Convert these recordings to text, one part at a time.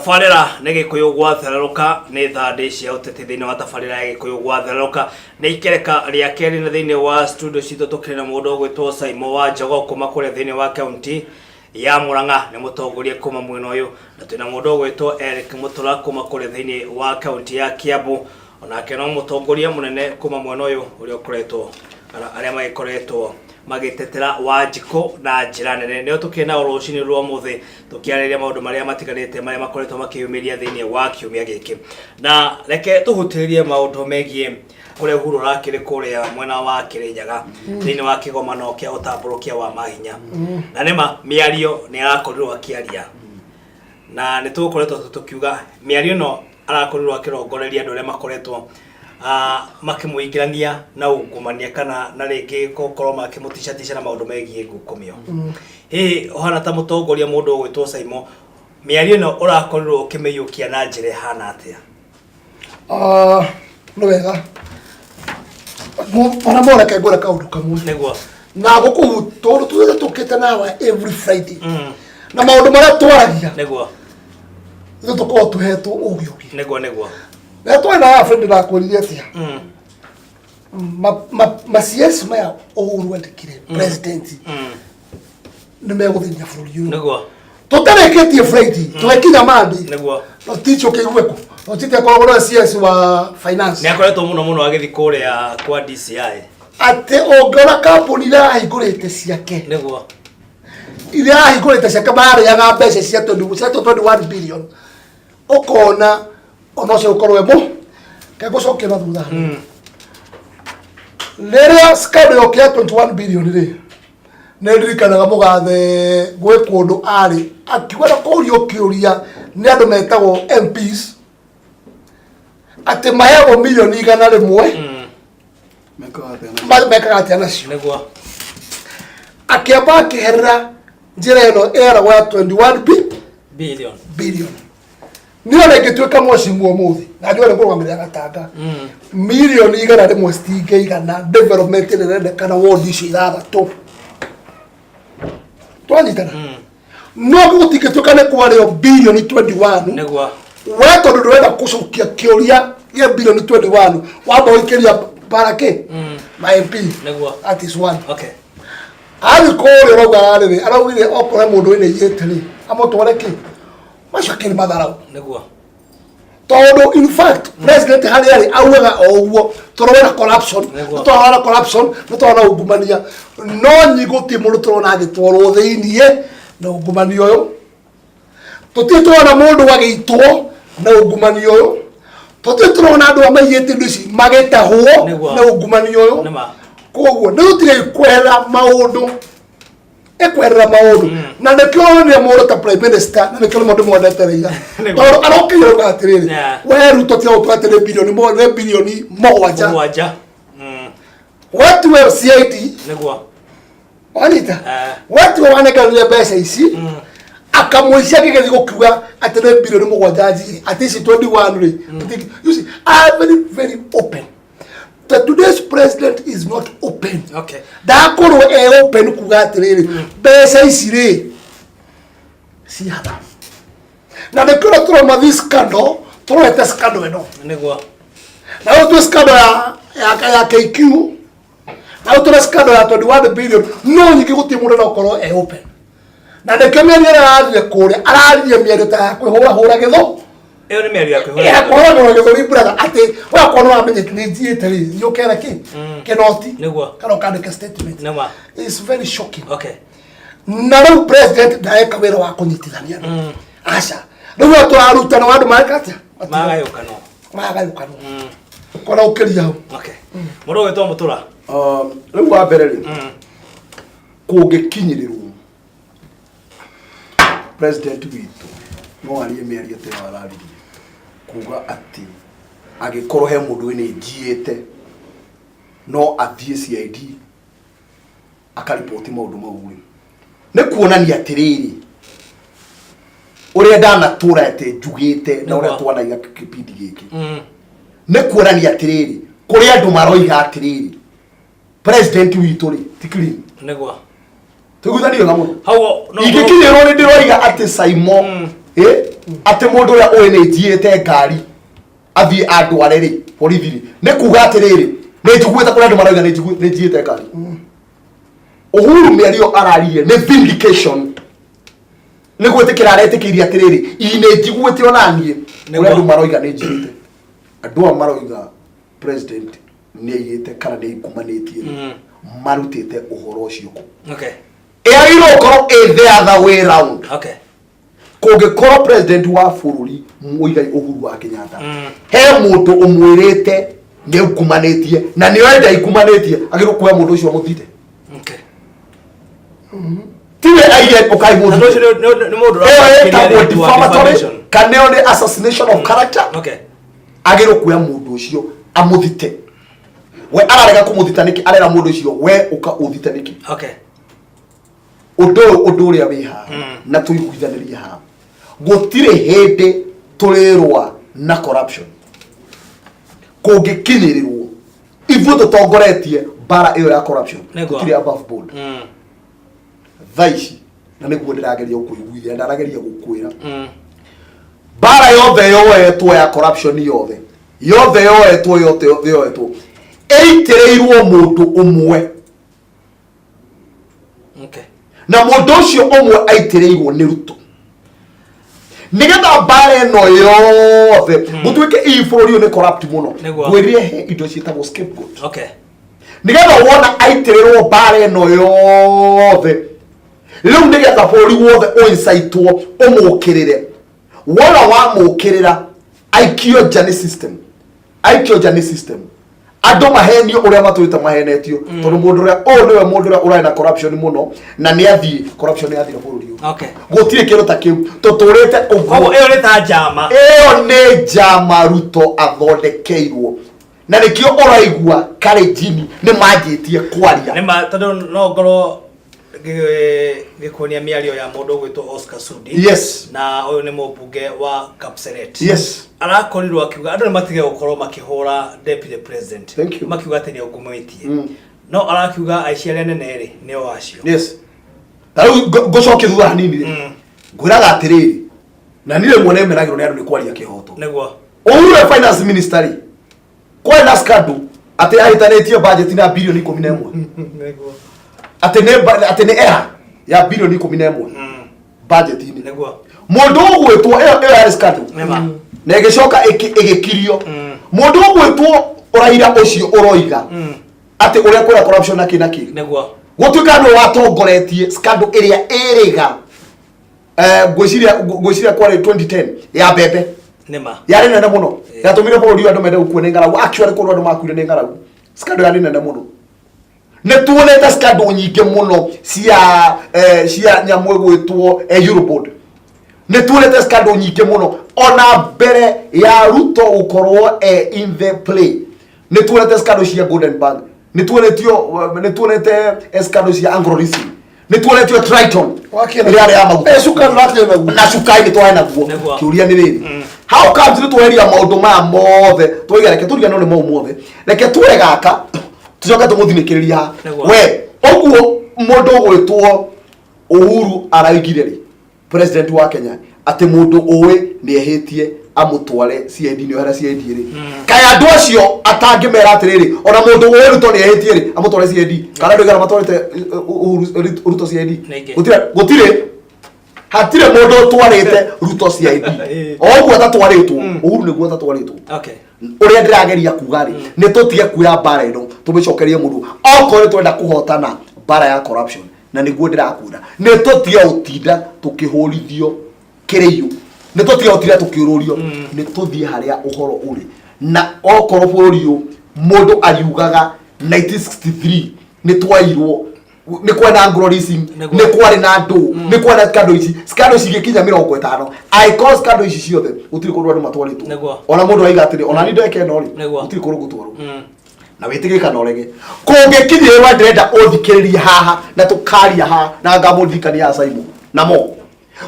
tabarira nä gä kå yå gwathererũka nä thandä cia ũteti thĩinĩ wa tabarĩra ya gä kå yå gwathererũka nä ikereka rĩa kerĩ na thĩinĩ wa studio citũ tũkĩrĩ na mũndũ ũgwĩtwo Simon wa Njogo kuma kũrĩa thĩinĩ wa kaunti ya Mũrang'a nĩ mũtongoria kuma mwena ũyũ, na twĩna mũndũ ũgwĩtwo Eric Mũtura kuma kũrĩa thĩinĩ wa kaunti ya Kiambu, onake no mũtongoria mũnene kuma mwena ũyũ ũrĩa ũkoretwo arĩa magĩkoretwo magitetera Wanjikũ na njĩra nene. Nĩo tũkĩna rũcinĩ rwa mũthĩ tũkĩarĩrĩria maũndũ marĩa matiganĩte marĩa makoretwo makĩyumĩria thĩinĩ wa kiumia gĩkĩ, na reke tũhutĩrie maũndũ megiĩ ũrĩa Uhuru rakĩrĩ kũrĩa mwena wa Kĩrĩnyaga thĩinĩ wa kĩgomano kĩa ũtambũrũkia wa mahinya, na nĩma mĩario nĩ arakorirwo akĩaria, na nĩ tũkoretwo tũkiuga mĩario ĩno arakorirwo akĩrongoreria andũ arĩa makoretwo makĩmũingĩrania na ungumania kana na rĩngĩ gũkorwo makĩmũticatica na maũndũ megiĩ ngukumio. Hihi ũhana ta mũtongoria mũndũ ũgwĩtwo Simon, mĩario ĩno ũrakorirwo ũkĩmĩiyũkia na njĩra ĩhana atĩa? Nĩ wega ona moreke ngwĩre kaũndũ kamwe nĩguo na gũkũ tũrĩa tũkĩte nawe every Friday na maũndũ marĩa twaragia nĩguo ithuĩ tũkoragwo tũhetwo ũgĩ nĩguo na twĩna ya friend ndakwĩrire atĩa macieci maya Uhuru andĩkire president nĩ megũthĩnia bũrũri ũyũ nĩguo tũtarĩkĩtie Friday tũgekinya Monday nĩguo ticho kĩiguĩku tũtite koragwo na CS wa finance nĩ akoretwo mũno agĩthiĩ kũrĩa kwa DCI atĩ ũngĩona kambuni iria ahingũrĩte ciake nĩguo iria ahingũrĩte ciake marĩaga mbeca cia 21 billion ũkona ona ũcio ũkorwo mo kegũcokia na thutha rĩrĩa scandal yokĩa 21 billion rĩ nĩ ndirikanaga mũgathe gwĩ kũndũ arĩ akiuga na kũũrio kĩũria nĩ andũ metagwo MPs atĩ maheo milioni 100 mekaga atĩa nacio nĩguo akĩamba akĩherera njĩra ĩno eragwo ya 21 billion nĩyo ĩngĩtuĩka mwacimwo mũthĩ na nĩyo nĩkũrũgamĩrĩra gatanga milioni 100 citingĩigana development ĩrendekana ward icio 6 twanyitana no gũtingĩtuĩka nĩ kwarĩo bilioni 21 nĩguo we tondũ ndũrenda gũcokia kĩũria gĩa bilioni 21 wamba ũikĩria barake ma MP nĩguo that is one. Okay, ari kũrĩa rauga rĩrĩ araugire okorwo mũndũ wĩna iyĩte rĩ amũtware kĩ macio akĩrĩ matharau nĩguo tondũ in fact president harĩa arĩ augaga o ũguo tũrona corruption tũrona ungumania no nyigũti mũndũ tũrona agĩtwarwo thĩiniĩ na ungumania ũyũ tũtitũrona mũndũ agĩitwo na ungumania ũyũ tũtitũrona andũ amaiyĩte indo ici magĩtahwo na ungumania ũyũ koguo nĩ tũtige kwerera maũndũ na nĩkĩo nĩ mũndũ ta prime minister na nĩkĩo mũndũ mwendete Raila tondũ arokĩrĩra atĩrĩrĩ we Ruto tiga gũtwatĩrĩ bilioni 7 wetiwe CID nĩguo wanita wetiwe wanekanire mbeca ici akamũicia gĩgĩthi gũkiuga atĩ nĩ bilioni 7 njiri atĩ ici 21 rĩ you see I am very open that today's president is not open. Okay, ndakorwo open kuga atĩrĩrĩ mbeca ici rĩ si hata na nĩkĩo tũroma this scandal tũrete scandal ĩno nĩguo na tũ scandal ya KQ na tũ scandal ya 21 billion no nyingĩ gũtirĩ mũndũ ũkorwo open na nĩkĩo mĩario araria kũrĩa araria mĩario ta ya kwĩhũra gĩtho ĩyo nĩ mĩario ya kwĩhũra gĩtho brother atĩ wakorwo wamenyete nĩ thiĩte rĩ yũkera kĩnoti nĩguo kana ũkandĩka statement nĩma it's very shocking. Okay, na rĩu president ndaeka wĩra wa kũnyitithania andũ aca rĩu tũrarutana wa andũ mareka atĩa magayũkanwo kona ũkĩria hau. Okay, mũndũ ũgwĩtwo Mũtura, rĩu wa mbere rĩ kũngĩkinyĩrĩrwo president witũ no arie mĩario ta araririe kuga atĩ agĩkorwo he mũndũ wĩna njiĩte no athiĩ CID akaripoti maũndũ mau nĩ kuonania atĩrĩrĩ ũrĩa ndanatũra atĩ njugĩte na ũrĩa twanaiga kĩbindi gĩkĩ nĩ kuonania atĩrĩrĩ kũrĩ andũ maroiga atĩrĩrĩ president witũ rĩ ti clean nĩguo tũgũthanio na mũndũ hau ingĩkinyĩrwo nĩ ndĩroiga atĩ Simon ate mundu ya oene jiete ngari athie andu areri borithi ne kuga atiriri ne njiguite kuri andu marauga ne jiete ngari Uhuru Miario ararie ne vindication ne gwetekira aretikiria atiriri ine njiguite onanie kuri andu marauga ne jiete andu marauga president ne yite kana ne ikumanetie marutite uhoro ucio ku iro koro the other way round kungikoro president wa bururi muigai Uhuru wa Kenyatta he mundu umwirite ne ikumanetie na ni wenda ikumanetie agiru kwa mundu ucio muthite tiwe aige ukai mundu ni mundu wa defamatory kaneo ni assassination of character agiru kwa mundu ucio amuthite we ararega kumuthita niki arera mundu ucio we uka uthita niki undo ria wiha na tuiguithaniria ha gutire hende turirwa na corruption kungikinyirirwo ivu tutongoretie bara iyo ya corruption gutire above board thaici na niguo ndirageria kuiguithia ndarageria gukwira bara yothe yoetwo ya corruption yothe yoetwo eitireirwo mundu umwe na mundu ucio umwe aitireirwo ni Ruto nigetha bara no yothe gutwike ifururi ni corrupt muno gwirie he indo cietagwo scapegoat nigetha wona aitireirwo bara no yothe riu nigetha bururi wothe uinsaitwo umukirire wona wa mukirira aikio jani system ando mahenio uria maturita mahenetio tondu mundu uria niwe mundu uria uraina corruption muno na ni athii corruption ya thira bururi gutire kiro ta kiu tuturite uguo iyo ni ta jama ni jama Ruto athondekeirwo na nikio uraigua karejini ni manjitie kwaria ni ma tondu no ngoro gikunia miario ya mundu gwitwo Oscar Sudi na uyu ni mubunge wa Kapseret arakorirwo akiuga andu ni matige gukorwo makihura deputy president makiuga ati ni ugumwitie no arakiuga aiciare nene ri ni o acio taru gocoke thutha hanini ngwiraga atiriri na nile muone meragiro ni andu ni kwaria kihoto niguo Uhuru finance ministry kwa na skadu ati ahitanetie budget na bilioni 11 niguo atene era ya bilioni 11 budget ini niguo mundu gwetwo era skadu na igicoka igikirio mundu gwetwo uraira ucio uroiga ati uria kwa corruption na kinaki niguo gutwika no watongoretie skadu iria iriga gwiciria kwa 2010 ya bebe nima yari nene muno yatumire bururi andu mende gukuona ngaragu actually kurwa andu makuire ne ngaragu skadu yari nene muno ne tuonete skadu nyingi muno cia nyamwe gwitwo Europod ne tuonete skadu nyingi muno ona mbere ya Ruto ukorwo in the play ne tuonete skadu cia Golden Bank ne tuonete skadu cia Angrorism ne tuonete Triton ile ya maguta sukari na sukari ni twaena guo kiuria ni riri how comes ni tweria maundu ma mothe twigereke turigana ni mau mothe reke tuwe gaka tucoka tumuthinikiriria we oguo mundu gwitwo Uhuru araigire ri president wa Kenya ati mundu uwe ni ehitie amutware CID ni hara CID ri kaya andu acio atangimera atiriri ona mundu uwe Ruto ni ehitie ri amutware CID kana ndugara matwarite Ruto CID gutire hatire mundu twarite Ruto CID oguo atatwaritwo Uhuru niguo atatwaritwo uria ndirageria kuga ri ni tutige kuya bara ino tumicokerie mundu okore twenda kuhotana bara ya corruption na niguo ndirakura ni tutige utinda tukihurithio kiriyo ni tutige utinda tukiururio ni tuthie haria uhoro uri na okoro buriyo mundu ariugaga 1963 ni twairwo ni kwa na Angrorism ni kwa na ndo ni kwa na skado ici gikinya 50 I call skado ici ciothe utiri kundu andu matwaritwo ona mundu aiga atiri ona ni ndeke no ri utiri kundu gutwarwo na witigika no rege kungikinyirwa ndenda uthikiriria haha na tukaria ha na ngamuthikania Simon namo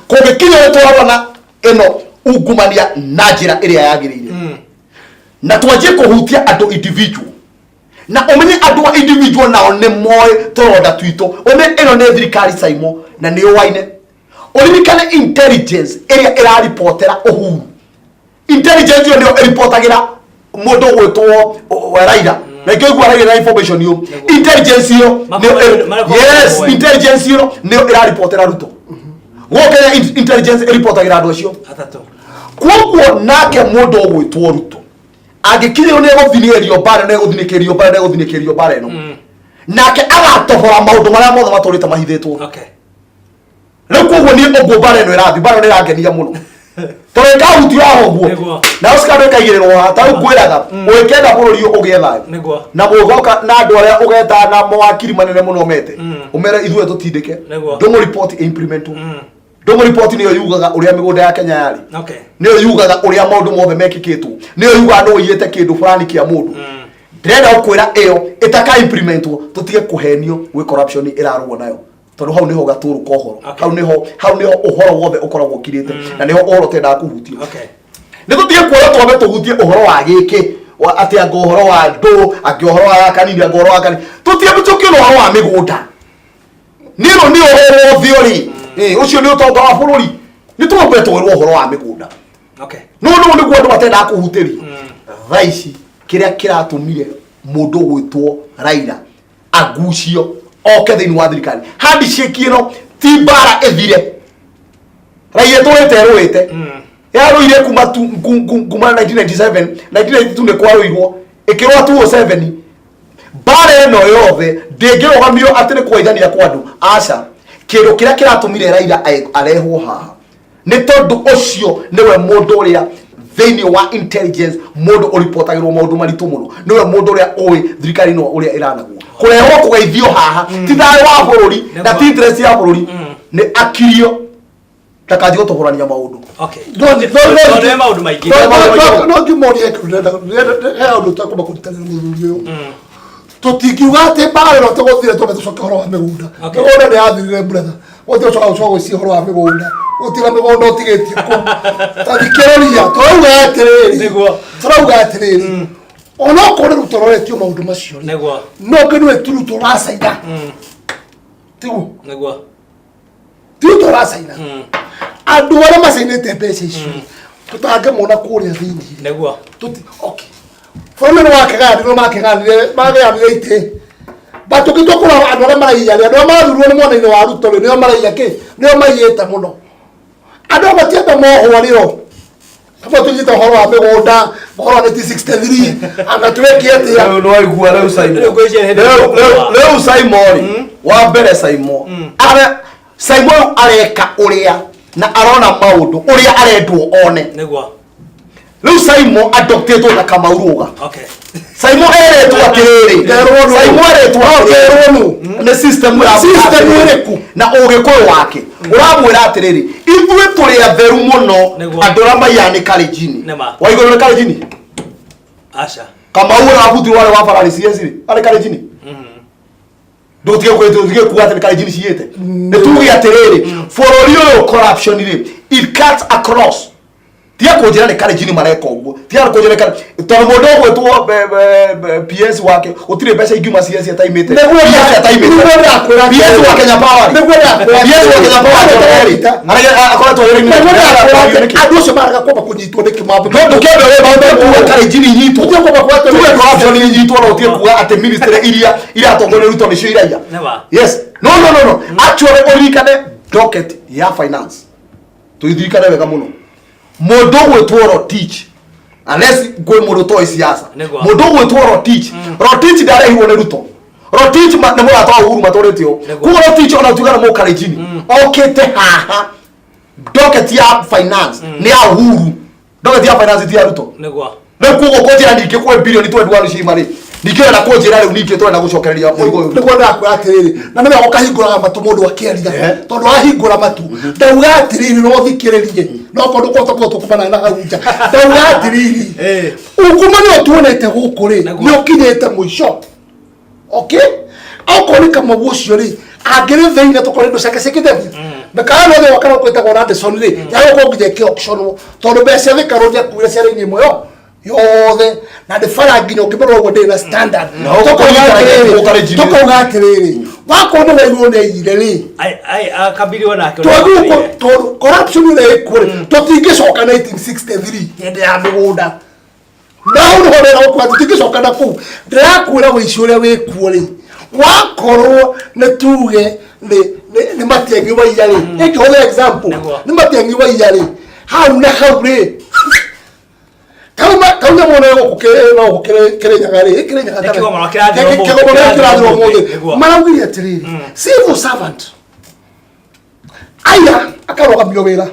kungikinyirwa twarwa na ino ungumania na njira iria yagirire na twanjie kuhutia andu individual na umenye andu individual nao ni moy toronda twito umenye ino ne thirikari Simon na ni waine Oririkane intelligence area ira reportera Uhuru. Intelligence yo ndio reportagira mundu gwetwo Raila. Na kigwa Raila information yo. Intelligence yo yes, intelligence yo ndio ira reportera Ruto. Woke intelligence reportagira andu acio. Atatu. Kwoguo nake mundu gwetwo Ruto. Agikire ne gothinerio bare ne gothinikirio bare ne gothinikirio bare no. Nake agatohora maundu maria mothe maturite mahithitwo. Okay. Riu kwoguo ni ogwo bare no irathi bare no irangenia muno. Tore ka uti wa ogwo. Na Oscar ndekaigiriro hata ukwiraga wekenda bururi ugetha. Na mugoka na andu aria ugeta na mawakiri manene muno mete. Umere ithwe tutindike. Ndomo report implement. Ndomo report niyo yugaga uria migunda ya Kenya yari. Okay. Niyo yugaga uria maundu mothe mekikitwo. Niyo yugaga andu uyete kindu fulani kia mundu. Ndĩrenda gukwĩra ĩyo ĩtaka implementwo tutige kuhenio gwe corruption ĩrarwo nayo tondu hau niho gaturu kohoro hau niho uhoro wothe ukoragwo kirite na niho uhoro tenda kuhutia. Okay. Nĩ tutige kuoya twambe tuhutie uhoro wa gĩkĩ ati anga uhoro wa ndũ anga uhoro wa kanini anga uhoro wa kanini tutige tukie uhoro wa migunda niro ni uhoro theory ucio ni utonga wa bũrũri ni tuombe twĩrwo uhoro wa migunda. Okay. No nĩguo andũ matenda kuhutĩria thaici kiria kiratumire mundu gwitwo Raila agucio oke thiini wa thirikari handshake ino ti bara ethire Raila twete rwete yaruire kuma 1997 1992 ne kwaruirwo ikirwa 2007 bara ino yothe ndingirogamio atire kwaithania kwa andu aca kindu kiria kiratumire Raila arehwo haha ni tondu ucio niwe mundu uria thini wa intelligence mundu uripotagirwo maundu maritu muno niwe mundu uria oi thirikari no uria iranagwo kurehwo kugeithio haha ti thayo wa bururi na ti interest ya bururi ni akirio takaji gutohorania maundu. Okay. No maundu maingi no ngimorie kurenda he undu takuma kurutanira muthuri uyu tutingiuga ati bare no tuguthire tumetucoka horo wa migunda migunda ni yathirire brother wote ucoka uci horo wa migunda utira migunda utigitie ku tathikereria turauga atiriri ona kone rutororetio maundu macio negwa no kenwe turuto rasaida tigu negwa turuto rasaida andu wala masainete mbeca icio tutange mona kuria thini negwa tuti okay fone no wakagani no makeganire ite batukitwo kura andu ala maraiya andu amathurwo ni mwana-ini wa Ruto nio maraiya ki nio maiyete muno andu matienda mohoriro kama tujita horo wa migunda horo wa 1963 anatuwekia tia no aigua leo Simon wa mbere Simon Simon areka uria na arona maundu uria arendwo one negwa leo Simon adoptetwo na Kamauruga. Okay. Simon eretwo atiriri Simon eretwo atironu na system iriku na ugikuyu wake uramwira atiriri ithuĩ tũrĩ atheru mũno andũ arĩa maiyani Kalenjini waigũrũ nĩ Kalenjini aca Kamau arabutirwo wale wa Farari cieciri arĩ Kalenjini ndutige kuga atĩ nĩ Kalenjini ciyĩte nĩ tuge atiriri bũrũri ũyũ corruption rĩ it cuts across tia kujira ni Kalenjini mareka uguo tia kujira kana to mundu gwetwo PS wake utire mbeca inguma ciaci ataimite neguo akwira PS wa Kenya Power neguo akwira PS wa Kenya Power ara akoretwo yeri andu acio maraga kwamba kunyitwo ni kimambo no ndukende we maundu Kalenjini nyitwo tia kwamba kwatwo tuwe corruption nyitwo no utie kuga ati ministry iria atongoria Ruto ni cio iraia yes no actually orikane docket ya finance tuithirikane wega muno mundu gwetwo Rotich unless gwe mundu toy siasa mundu gwetwo Rotich ndarehirwo ni Ruto Rotich ni murata wa Uhuru matoretio kuko Rotich ona tugana mo Kalenjini okete haha docket ya finance ni ya Uhuru docket ya finance ti ya Ruto negwa na kuko kotira ndike kwa bilioni 21 cimari ndikira na kojira riu nike twenda gucokereria muigo uyu niguo ndakwa atiriri na niwe okahingura matu mundu akieria tondu ahingura matu ndauga atiriri no thikiririe no kondu kotwo tukumana na hauja ndauga atiriri unguma ni otuonete guku ri ni okinyete muico okay okoni kama gucio ri agire theine tukore ndo cake cikithethia bekana no wakana kwetagwo na Anderson ri yago kongije ki auction tondu mbeca thikaruria kuira ciara-ini imwe yothe na ndefara nginya ukimero ugo ndina standard tukauga atiriri wako no waigone ireli ai akabiliwa nake to corruption ile kure to tingicoka 1963 hende ya migunda na unohorera kwa tingicoka na ku ndirakwira wici uria wikuo ri wakorwo ne tuge ni matiangi wa iyari eke other example ni matiangi wa iyari hau na hau ri kauma mwana go kukere nyagari ikire nyagari kiko mwana kirathiro mo marawiri atiriri civil servant aya akarogamio wira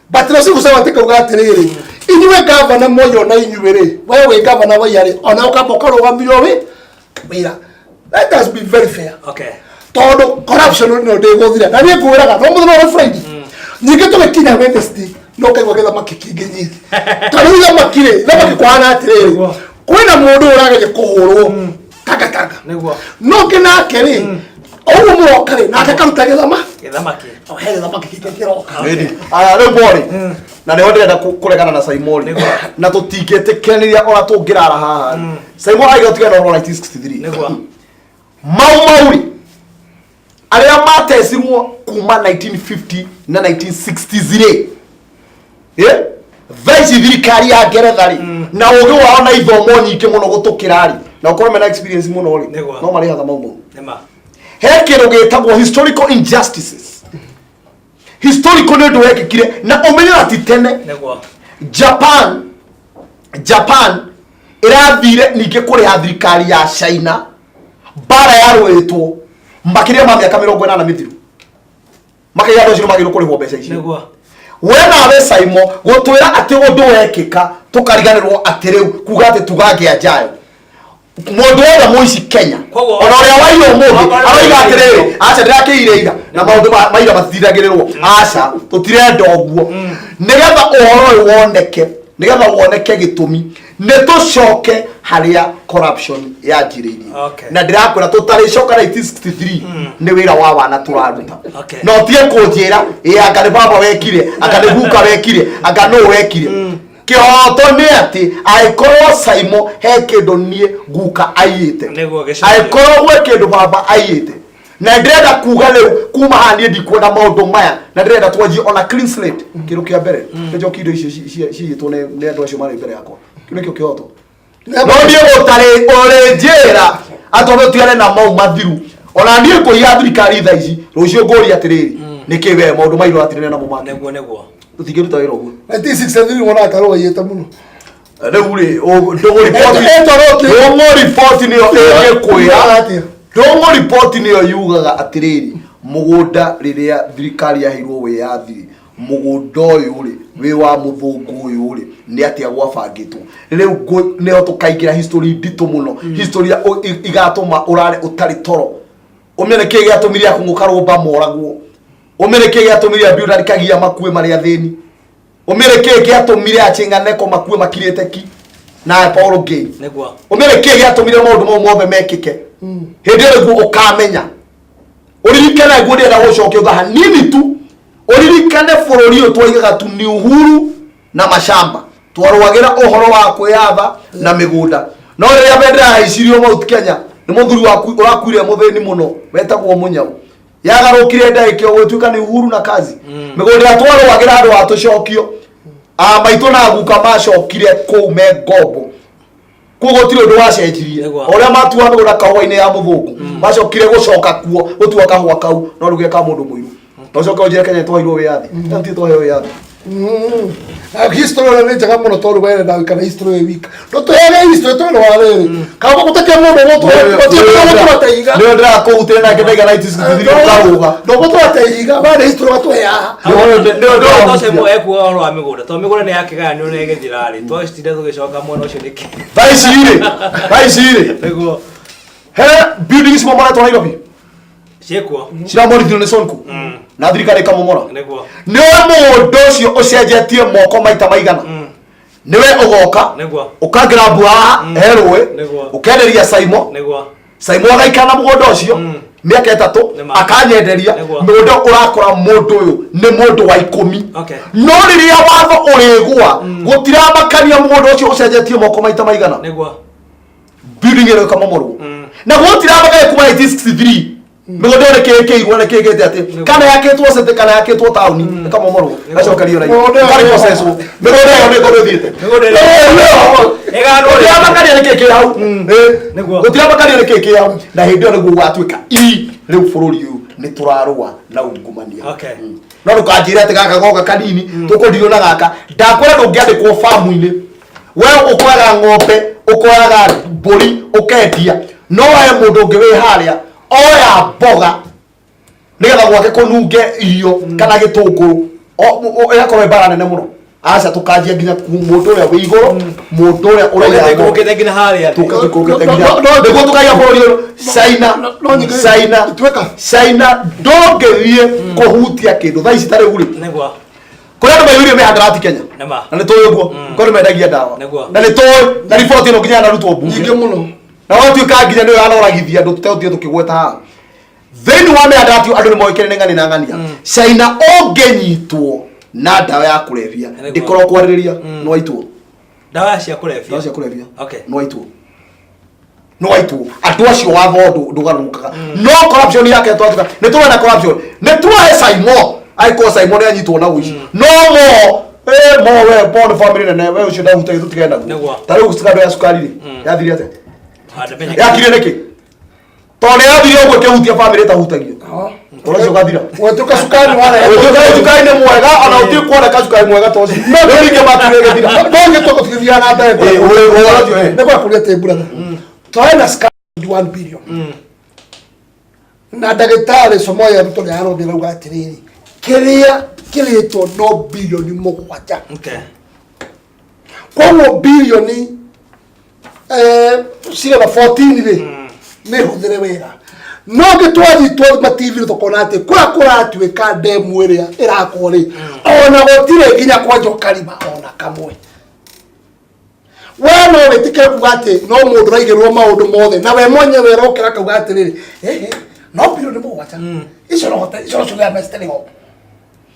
but no civil servant kauga atiriri inywe governor moyo na inywe wewe governor wa iyari ona ukarogamio wira. Let us be very fair. Okay. Todo corruption no de gothira na ni kuiraga no muthno wa Friday nyike to kinya Wednesday no kai gwetha makikinge nyingi tano ya makire na makikwana atiriri kwina mundu urage kuhurwo taka niguo no kina keri owo mwokare na akaruta githamaki hele thamaki kikeroka re bori na ne ndenda kuregana na Simon na tutingete keniria ora tungirara haha Simon aiga tigana no 1963 niguo mauri aria matesirwo kuma 1950 na 1960 vaisi thirikari ya Ngeretha na ugi wao na ithomo nyingi muno gutukirari na ukorwo mena experience muno ri no mari hatha maumo he kindu gitagwo historical injustices historical ndu wekikire na umenye ati tene Japan irathire ninge kuri ha thirikari ya China bara yarwetwo makiria ma miaka 40 mithiru makiria ndo ciro magiro kuri ho mbeca ici niguo wena we Simon gutwira ati undu wekika tukariganirwo ati riu kuga ati tugagia njayo mundu wothe muici Kenya ona uria wairo muthi aroiga atiriri acha ndirakiire ira na maundu maira matithiragirirwo acha tutirenda oguo nigetha uhoro woneke nigetha woneke gitumi netucoke haria corruption yajiririe na ndirakwira tutaricoka 1963 ni wira wa wana turaruta no tie kunjira anga ni baba wekire anga ni guka wekire anga no wekire kihoto ni ati aikorwo Simon he kindu nie guka ayite aikorwo gwe kindu baba ayite na ndrenda kuga leo kuma hanie ndikwenda maundu maya na ndrenda twanjie ona clean slate kiru kia mbere njo kindo icio ciitwo ne andu acio mari mbere yakwa kindu kihoto no ndie gutari orejera atono tiare na mau mathiru ona ndie kuia thirikari tha ici rucio ngori atiriri niki we maundu mairo atirene na mumane neguo utikiruta wira uguo 1963 mwana akarwa yeta muno nduguri report niyo ekuya Dongo report niyo yugaga atiriri mugunda riria thirikari yaheirwo wiyathi mugunda uyu ri wi wa muthungu uyu ri ni atia gwabangitwo riu niyo tukaingira history ndito muno history igatuma urare utari toro umene kige giatumire akunguka rumba moragwo umene kige giatumire abiura kagia makue mari athini umene kige giatumire achinganeko makue makirite ki na Paulo Gay niguo umene kige giatumire maundu mau mothe mekike hindi riguo ukamenya uririkana guo ndenda gucokio tha hanini tu uririkane bururi uyu twaigaga tu ni uhuru na mashamba twarwagira uhoro wa kwiyatha na migunda no riria bendera haicirio Mount Kenya ni muthuri waku urakuire muthini muno wetagwo Munyau yagarukire ndaikio gwituika ni uhuru na kazi migunda twarwagira andu atucokio maito na guka macokire ku me ngombo kugo tiro ndo wacenjirie oria matuwa migunda kahwa-ini ya muthungu macokire gucoka kuo gutua kahwa kau no ruge ka mundu muiru tocoka ujire Kenya twahirwo wiyathi nti twaheo wiyathi history ni jaga muno tondu wele na kana history week no to yega history to no wale kama gutake mundu no to ndio ndira kuutire na kidega 1963 karuga no to ateiga ba history watu ya ndio semo eku oro amigura to migura ni yakiga ni one gethirari to stinde tugicoka mwana ucio niki vaicire niguo he buildings momora to Nairobi ciekuo cira morithio ni sonku na thirikari kamomora niguo niwe mundu ucio ucenjetie moko maita maigana niwe ugoka niguo ukagrabu haha herwe ukenderia Simon agaikana mugunda ucio miaka 3 akanyenderia mugunda urakora mundu uyu ni mundu wa 10 no riria watho urigwa gutiramakania mugunda ucio ucenjetie moko maita maigana niguo building ero kamomorwo na gutiramakaye kuma 1963 mĩgũnda ĩyo nĩkĩ irwo nĩkĩ gĩte atĩ kana yakĩtwo cete kana yakĩtwo taũni nĩ kamomoro gacokerio na kari process mĩgũnda ĩyo nĩ ngoro thiĩte gũtiramakaria nĩkĩ kĩ hau gũtiramakaria nĩkĩ kĩ hau na hĩndĩ ĩyo nĩguo gwatuĩka rĩu bũrũri ũyũ nĩ tũrarũa na ungumania no ndũkanjĩre atĩ gaka goka kanini tũkũndirwo na gaka ndakwĩra ndũngĩandĩkwo famu-inĩ we ũkoyaga ng'ombe ũkoyaga mbũri ũkendia no wae mũndũ ũngĩ wĩ harĩa oya mboga nĩgetha gwake kũnunge irio kana gĩtũngũrũ ĩgakorwo mbara nene mũno aca tũkanjia nginya mũndũ ũrĩa wĩ igũrũ mũndũ ũrĩa ũrĩa nginya harĩa nĩguo tũkaiga bũrũri ũyũ China ndũngĩthiĩ kũhutia kĩndũ thaa ici ta rĩu rĩ kũrĩa andũ maiyũire mĩhandarati Kenya na nĩ tũĩ ũguo kũrĩa mendagia ndawa na nĩ tũĩ na riboti ĩno nginya yanarutwo mbunge nyingĩ mũno na watuĩka nginya nĩyo yanoragithia andũ tũteo tũkĩgweta haha thĩinĩ wa mĩhandarati andũ nĩ moĩkaine nĩ ng'ani na ng'ania China ũngĩnyitwo na ndawa ya kũrebia ndĩkorwo kwarĩrĩria no aitwo ndawa cia kũrebia no aitwo andũ acio watho ndũgarũrũkaga no corruption yake twatuka nĩ tũrona corruption nĩ tuoe Simon aiko Simon anyitwo na ũici no mo we born family nene we ucio ndahutagia tũtigenda guo ta rĩu cikando ya sukari rĩ yathire atĩa yakire nĩkĩ tondũ yathire ũguo ĩkĩhutia family ĩtahutagio ũracio gathira watuka sukari wala sukari nĩ mwega ona ũtirĩ kuoneka sukari mwega ta ũcio no nĩrĩngĩ maturĩ gĩthira ndonge tũko tũgĩthiana na mbere nĩ kwa kũrĩa tebura twaena sukari 1 billion na ndagĩtarĩ Somoya Ruto nĩ arombera uga atĩrĩrĩ kĩrĩa kĩrĩtwo no bilioni mũgwanja koguo bilioni cigana 14 rĩ nĩ hũthĩre wĩra no gĩtwathitwo mativi tũkona atĩ kũrĩa kũratuĩka ndemu ĩrĩa ĩrakwo rĩ ona gũtirĩ nginya kwanjwo karima ona kamwe we no wĩtĩkĩre kuga atĩ no mũndũ ũraigĩrwo maũndũ mothe na we mwenyewe ũrokĩra kauga atĩrĩrĩ no bilioni mũgwanja icio no cugĩa mecitĩrĩ ho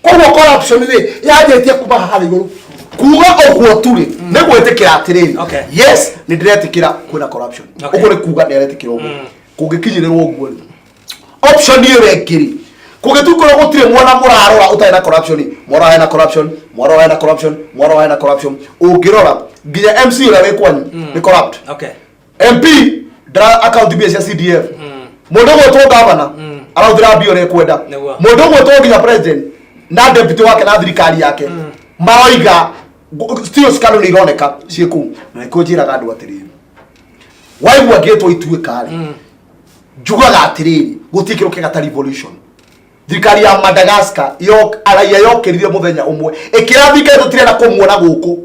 koguo corruption rĩ yanjĩtie kuma harĩ igũrũ kuga ũguo tũrĩ nĩ gwĩtĩkĩra atĩrĩrĩ yes nĩ ndĩretĩkĩra kwĩna corruption ũguo nĩ kuga nĩ aretĩkĩra ũguo kũngĩkinyĩrĩrwo ũguo option ĩyo ĩngĩ kũngĩtukũrwo gũtirĩ mwana mũrarora ũtarĩ na corruption mwana hena corruption mwana hena corruption mwana hena corruption ũngĩrora nginya MC ũrĩa wĩ kwanyu nĩ corrupt MP ndara account mbia cia CDF mũndũ ũgwĩtwo governor araũthĩra mbia ũrĩa kwenda mũndũ ũgwĩtwo nginya president na deputy wake na thirikari yake maoiga still scandal nĩ ironeka ciĩkũ na nĩkĩo njĩraga andũ atĩrĩrĩ waigua ngĩtwo ituĩka rĩ njugaga atĩrĩrĩ gũtirĩ kĩndũ kĩega ta revolution thirikari ya Madagascar araia yokĩrire mũthenya ũmwe ĩkĩra thirikari tũtirenda kũmuona gũkũ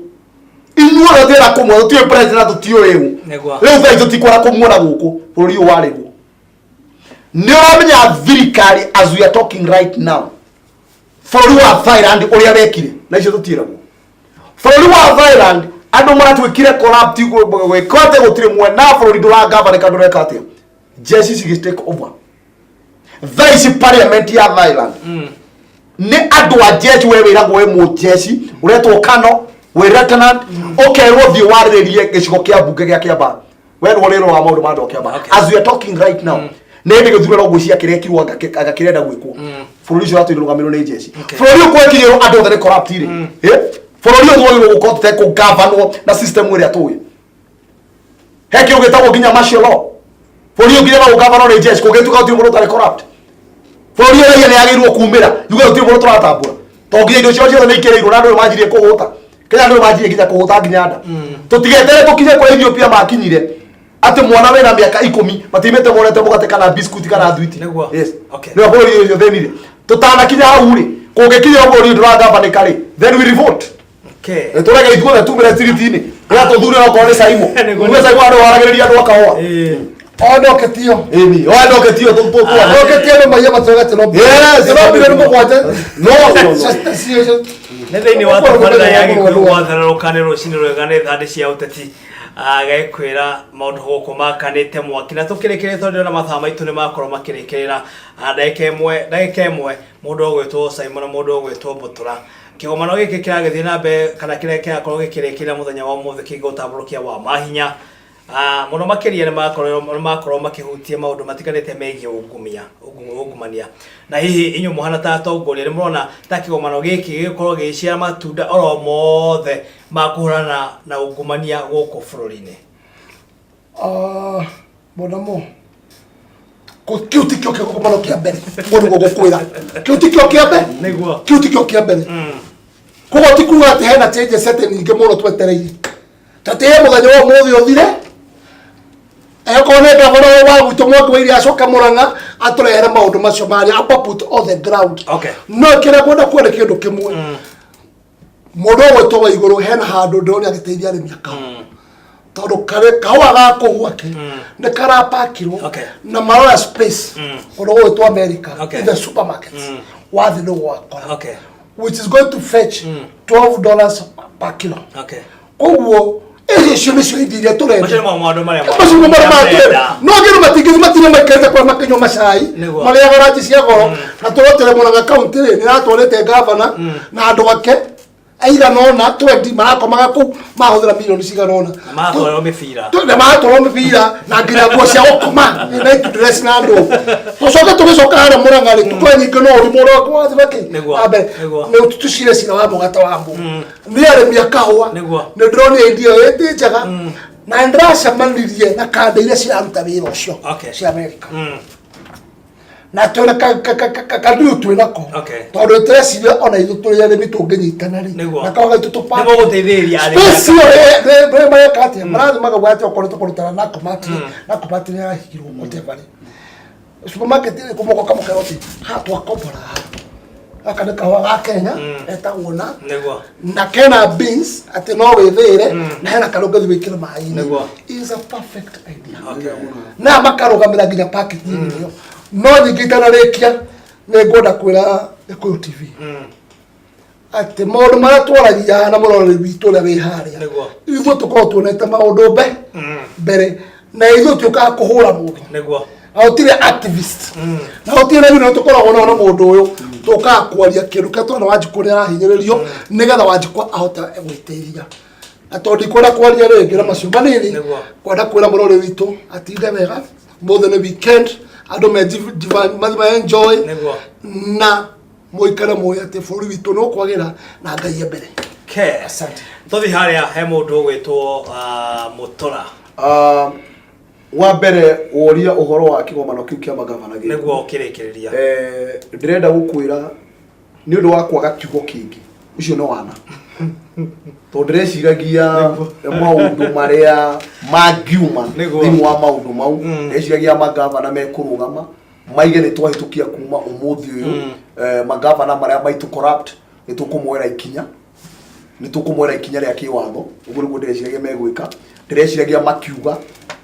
inyuothe tũtirenda kũmuona tũtiũĩ president tũtiũĩ rĩu thaa tũtikwenda kũmuona gũkũ bũrũri ũyũ warĩgwo nĩ ũramenya thirikari as we are talking right now bũrũri wa Thailand ũrĩa wekire na icio tũtiragwo bũrũri wa Thailand andũ maratuĩkire corrupt gwĩkote gũtirĩ mwena bũrũri ndũragavana kana ndũreka atĩa jeshi cigĩtake over thaa ici parliament ya Thailand nĩ andũ a jeshi we wĩragwo wĩ mũjeshi ũretwo Kano wĩ lieutenant ũkerwo thiĩ warĩrĩrie gĩcigo kĩa mbunge gĩa Kiambaa we nĩ ũrĩrwo wa maũndũ ma andũ a Kiambaa as we are talking right now nĩ ndĩ gĩthurano gwĩcia kĩrekirwo agakĩrenda gwĩkwo bũrũri ũcio ratũire rũgamĩrĩrwo nĩ jeshi bũrũri ũkwĩkinyĩrwo andũ othe nĩ corrupt rĩ bũrũri ũyũ twagĩrĩirwo gũkorwo tũtekũgavanwo na system ĩrĩa tũĩ he kĩndũ gĩtagwo nginya martial law bũrũri ũyũ nginya no ũgavanwo nĩ jeshi kũngĩtuĩka gũtirĩ mũndũ ũtarĩ corrupt bũrũri ũyũ nĩ yagĩrĩirwo kumĩra yuge gũtirĩ mũndũ tũratambũra tondũ nginya indo ciao ciothe nĩ ikĩrĩirwo na andũ manjirie kũhũta Kenya andũ manjirie nginya kũhũta nginya nda tũtigetere tũkinye kwa Ethiopia makinyire atĩ mwana wĩna mĩaka 10 matimĩte morete mũgate kana biscuit kana thwiti yes nĩ bũrũri ũyũ thĩinĩ tũtanakinya hau rĩ kũngĩkinya bũrũri ndũragavanĩka rĩ then we revolt tũrege ithuothe tumĩre tiriti-inĩ rĩrĩa tũthurĩra okorwo nĩ Saimo uge Saimo andũ waragĩrĩria andũ akahũa ondoketio ĩni ondoketio ondoketio nĩ maiya matũgate no bilioni mũgwanja no nĩ thĩinĩ wa tabarĩra ya Gĩkũyũ gwatharũrũka nĩ rũcinĩ rwega nĩ thandĩ cia ũteti agaikwĩra maũndũ gũkũ makanĩte mwaki na tũkĩrĩkĩrĩte tondũ na mathaa maitũ nĩ makorwo makĩrĩkĩrĩra ndagĩka ĩmwe mũndũ ũgwĩtwo Simon na mũndũ ũgwĩtwo Mũtura kĩgomano gĩkĩ kĩragĩthiĩ na mbere kana kĩrĩa kĩrakorwo gĩkĩrĩkĩrĩra mũthenya wa ũmũthĩ kĩgũtambũrũkia wa Mahinya muno makiria ni makorwo makihutia maundu matiganite megie ungumania na hihi inyu muhana ta atongoria ni murona ta kigomano giki gikorwo giciara matunda oro mothe makuhurana na ungumania guku bururi-ini. Monamo kiutikio kigomano kia mbere mundu gukwira kiutikio kia mbere niguo kiutikio kia mbere kugo tikuga ati hena changes sete ninge muno twetereire tatie muthenya wa muthi uthire ekone gavana wa guto mwangu iri acoka Murang'a aturehere maundu macio mari aba put on the ground. Okay. No kira kwenda kwenda kindu kimwe mundu gwetwo wa iguru hena handu ndoni agiteithia arimi akao tondu kare kawa gako gwake ne karapakirwo na marora space undu gwetwo America in the supermarkets wathi no gwakora which is going to fetch $12 per kilo. Koguo issue mission idiria turenda mashimo maundu maria no ngero matigiri matire maikete kwa makinyo macai maria garaji cia goro na turotere Murang'a county ni ratwarete governor na andu bake aira nona 20 marakomaga ku mahuthira milioni ciganona matwaro mibira na ngira nguo cia gukoma na dress na andu tucoka tugicoka hara Murang'a ri tukwenyikä no uri muro kwa thibaki abe ne tutucire cira wa mugata wa mbu ni arimi akahwa ni drone indio eti njaga na ndracemanirie na kanda iria ciraruta wira ucio cia America na tuna kandu twinako tondu tweciria ona ithu turi arimi tunginyitana ri na kawaga tutupa nigo guteithiria arimi cio mayekate marathi magabwate okorwo tukurutana na komati ya hiro mutebari supermarket ile kumoko kama karoti hatu akombora akana kawaga Kenya etagona na kena beans ati no withire na hena karoga thwikira mai-ini is a perfect idea na makarogamira nginya packaging iyo no nyingitana rikia ni ngoda kwira Gikuyu TV ati maundu maria twaragia na muroreri witu ria wi haria ithu tukorwo tuonete maundu mbere na ithu tukaga kuhura mundu autire activist na autire ni tukoragwo na mundu uyu tukaga kwaria kindu katwana Wanjiku ni arahinyiririo nigetha Wanjiku ahota gwiteithia atondi kwenda kwaria ringi na macio manini kwenda kwira muroreri witu atinde wega mothe ni weekend andu me enjoy na muikara moya te bũrũri witũ no kwagira na Ngai mbere. Asante. Tothi haria he mundu gwitwo Mutora. Wa mbere woria uhoro wa kigomano kiu kia magavana gĩ niguo kirikiriria ndirenda gukwira ni undu wa kwaga kiugo kingi ucio no wana to ndireciragia maundu maria mangiuma thiini wa maundu mau ndireciragia magavana mekurugama maige ni twahitukia kuma umuthi uyu magavana maria maitu corrupt ni tukumwera ikinya ria kiwatho uguo niguo ndireciragia megwika ndireciragia makiuga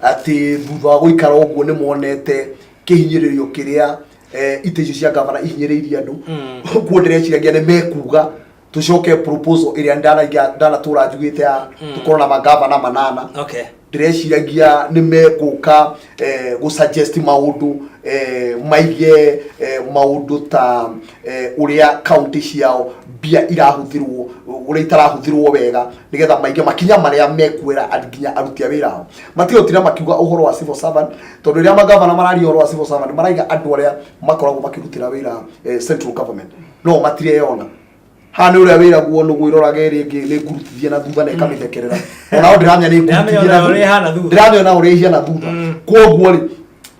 ati thutha wa guikara uguo ni monete kihinyiririo kiria itejo cia gavana ihinyiririe andu uguo ndireciragia ni mekuga tucoke proposal iria ndana tura njugite ya tukorwo na magavana manana ndireciragia ni mekuka gu suggest maundu maige maundu ta uria county ciao bia irahuthirwo uria itarahuthirwo wega nigetha maige makinya maria mekwira nginya aruti a wira matio tira makiuga uhoro wa civil servant tondu ria magavana marari uhoro wa civil servant maraiga andu aria makoragwo makirutira wira central government no matire yona hana uria wira guo no gwirorage ringi ni ngurutithia na thutha na ikamithekerera ona ndiramya ni ndiramya na uria hiana thutha koguo ri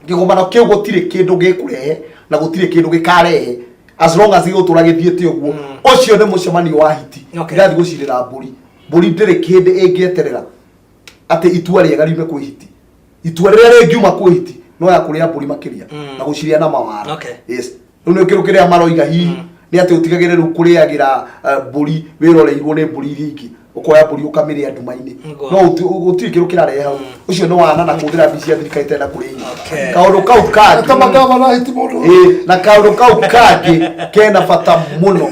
kigomano kiu gutire kindu gikurehe na gutire kindu gikarehe as long as igotura githiete uguo ucio ni mucemanio wa hiti ndathi gucirira mburi ndire kindi ingieterera ati itua riega riume kwi hiti itua riria ringiuma kwi hiti no ya kuria mburi makiria na guciria na mawara yes no kiru kiria maroiga hihi ni ati utigagire ru kuriagira mburi wiroreirwo ni mburi ringi ukoya mburi ukamiria ndumaini no utiri kiru kirarehe hau ucio no wana na kuthira bici ya thirikari tena kuri kaundu kau kadi ta magavana hiti mundu na kaundu kau kadi kena bata muno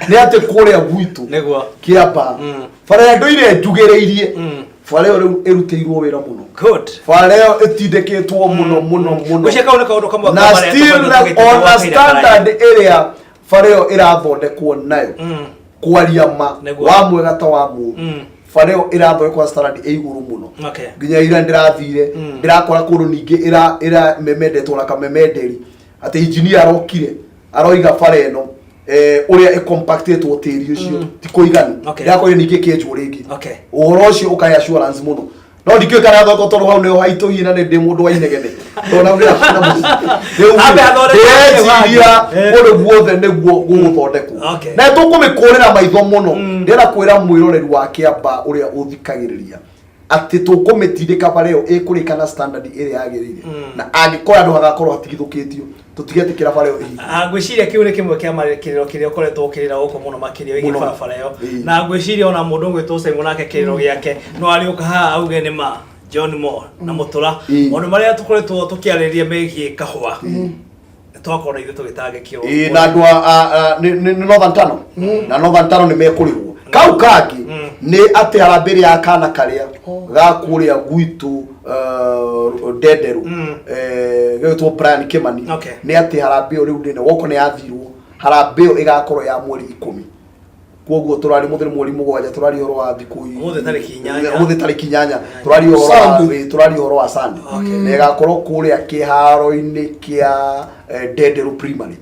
ni ati kuria gwitu kiamba fara ndoire ndugereirie fara yo erutiirwo wira muno fara yo etindeketwo muno guceka una kaundu kamwe na still on standard area fara yo irathondekwo nayo kwaria ma wa mwega ta wa mu fareo irathokwa standard iguru muno okay nginya ira ndirathire ndirakora kundu ningi ira memendetwo na kamemenderi ati engineer arokire aroiga fareno uria compactetwo tiri ucio ti kuiganu ndakore ningi kienjwo ringi uhoro ucio ukaya assurance muno no ndikio kana thoko tondo hau ne haito hina ne ndi mundu wa inegene tona ndira kuna abe athore ya kundu guothe neguo guthondekwo na tukumikurira maitho muno ndira kwira mwiroreri wa kiamba uria uthikagiriria ati tukumitindika bareo ikurikana standard iri yagirire na angikora andu hagakorwo hatigithukitio tutigetikira bareo ngwiciria kiu ni kimwe kia marekiriro kiria ukoretwo ukirira guko muno makiria wigi barabara yo na ngwiciria ona mundu ngwitwo Simon nake kiriro giake no ariuka ha auge ni ma John Moore na mutura ono maria tukoretwo tukiariria megie kahwa twakora ithu tugitangikio na andu ni Northern Tano na Northern Tano ni mekurigwo kau kangi ni ati harambiri ya kana karia gakuria gwitu Denderu gitwo Brian Kimani ni ati harambiri riu ndine goko ni yathirwo harambiri igakorwo ya mweri 10 koguo turari muthiri mweri 7 turari horo wa thiku muthe tariki 8 turari horo wa Sunday na igakorwo kuria kiharo-ini kia Denderu primary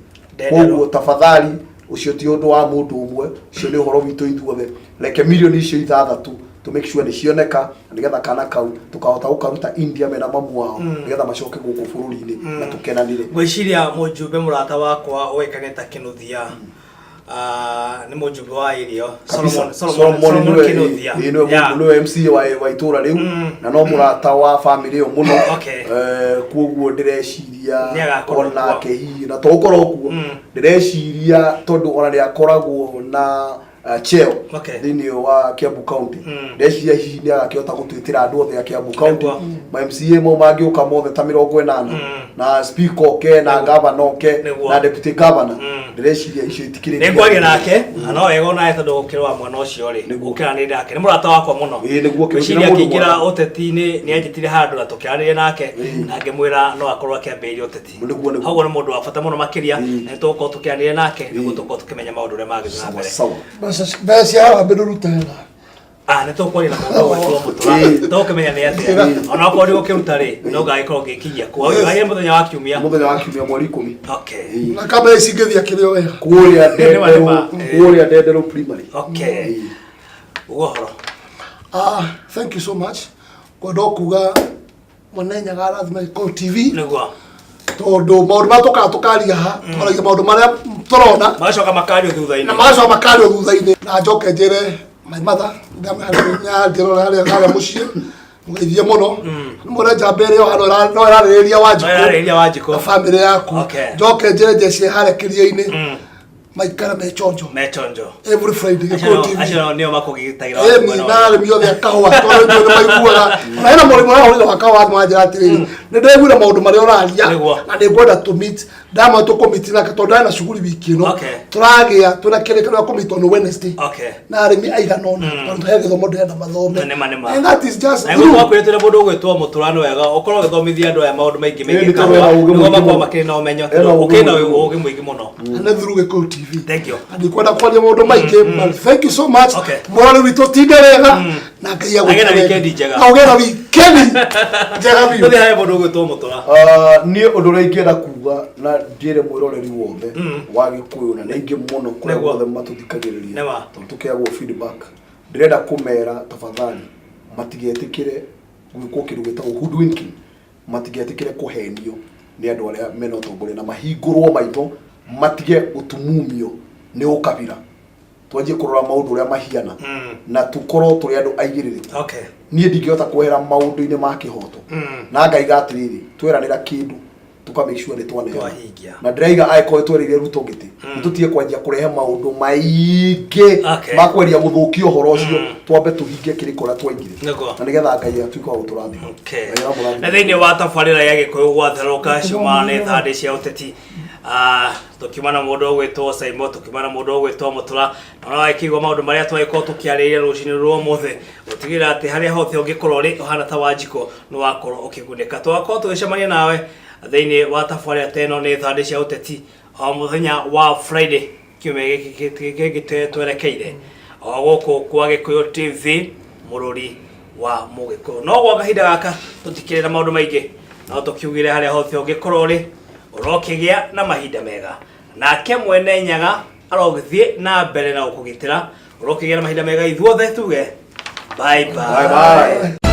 koguo tafadhali ucio ti undu wa mundu umwe ucio ni horo witu ithuothe like milioni icio 6 to make sure ni cioneka nigetha kana kau tukahota gukaruta India mena mamu wao nigetha macoke guku bururi-ini na tukenanire ngwiciria mujumbe murata wakwa oikaneta kinuthia ni mujumbe wa irio Solomon Kinuthia niwe MC wa itura riu na no murata wa family yo muno kuoguo ndireciria ona kehi na tokoro kuo ndireciria tondu ona ri akoragwo na cheo thini wa Kiambu County ndeciria hihi ni agakihota gutwitira andu othe ya Kiambu County ma MCA mo magiuka mothe ta 80 na speaker ke na governor ke na deputy governor ndeciria icio itikire ni kwaria nake no ego na etondo gukirwa mwana ucio ri gukira ni ndake ni murata wakwa muno niguo kiciria kingira uteti-ini ni anjitire handu na tukiranirie nake na ngimwira no akorwo akiambiria uteti hago ni mundu wa bata muno makiria na tuko tukiranirie nake niguo tuko tukimenya maundu ria magithina mbere basi ya bedurutana ni tukori na mundu wa mutura tukimenya ni ati ona ko ri gukiruta ri no gaikorwo gikigia kwa aye muthenya wa kiumia mweri 10 na kama isingethia kirio wega kuria Denderu primary uhoro thank you so much kwa dokuga mwanenya garathima ko TV niguo tondu maundu matoka tukaria ha twaragia maundu maria turona macoka makario thutha-ini na macoka makario thutha-ini na njoke njire my mother ndamenya ndiro haria mucii mugeithie muno mure jambere yo hano no rariria Wanjiko family yaku njoke njire jeci haria kiria-ini maikara mechonjo every Friday ko TV acio nio makugitagira na mio ya kahwa tondu ndio maiguaga na ina murimo wa hori wa kahwa mwanjira atiri ni ndegwira maundu mari oraria na ndegwenda to meet dama to committee na tondu na shughuli wiki no turagia tuna kirekano ya committee on Wednesday na arimi aiganona tondu hege thomo ndenda mathome and that is just na ngo kwetera mundu gwitwo muturano wega ukorwo githomithia andu ya maundu maingi niguo makwa makiri na umenyo ukina ugi mwingi muno na thuruge ko TV thank you ndikwenda kwaria maundu maingi but thank you so much morale wito tinderega na ngai agena weekend njega agena weekend njega biu ndi haye mundu gwitwo mutura ni undu ringienda kuga na njire mwiroreri wothe wa Gikuyu na ningi muno kure wothe matuthikagiriria tukiagwo feedback ndirenda kumera tafadhali matigetikire gwikwo kindu gitagwo hoodwinking matigetikire kuhenio ni andu aria mena utongoria na mahingurwo maitho matige gutumumio ni ukabira twanjie kurora maundu uria mahiana na tukorwo turi andu aigiriri nie ndingihota kwehera maundu-ini ma kihoto na ngaiga atiriri tweranira kindu tuka make sure twahingia na ndreiga aiko twerire Ruto ngiti tutie kwanjia kurehe maundu maingi makweria guthukio horo ucio twambe tuhingie kiriko ra twaingire na nigetha ngai atuika uturathi na thiini wa tabarira ya Gikuyu gwatheruka cuma ni thandi cia uteti tukimana mundu gwitwo Simon tukimana mundu gwitwo Mutura na waikigwa maundu maria twaiko tukiariria rucini ruo muthe utigira ati haria hothe ungikorwo ri uhana ta Wanjiko no wakorwo ukigunika twako tugicemania nawe thiini wa tabarira teno ni thandi cia uteti o muthenya wa Friday kiumia giki twerekeire o guku kwa Gikuyu TV mũrũri wa Mũgĩkũyũ. No gwa kahinda gaka tũtikĩrĩ na maũndũ maingĩ, no tũkiugire harĩa hothe ũngĩkorwo ũrĩ ũrokĩgĩa na mahinda mega, nake Mwene Nyaga arogĩthiĩ na mbere na gũkũgitĩra, ũrokĩgĩa na mahinda mega. Ithuothe tuge bye bye.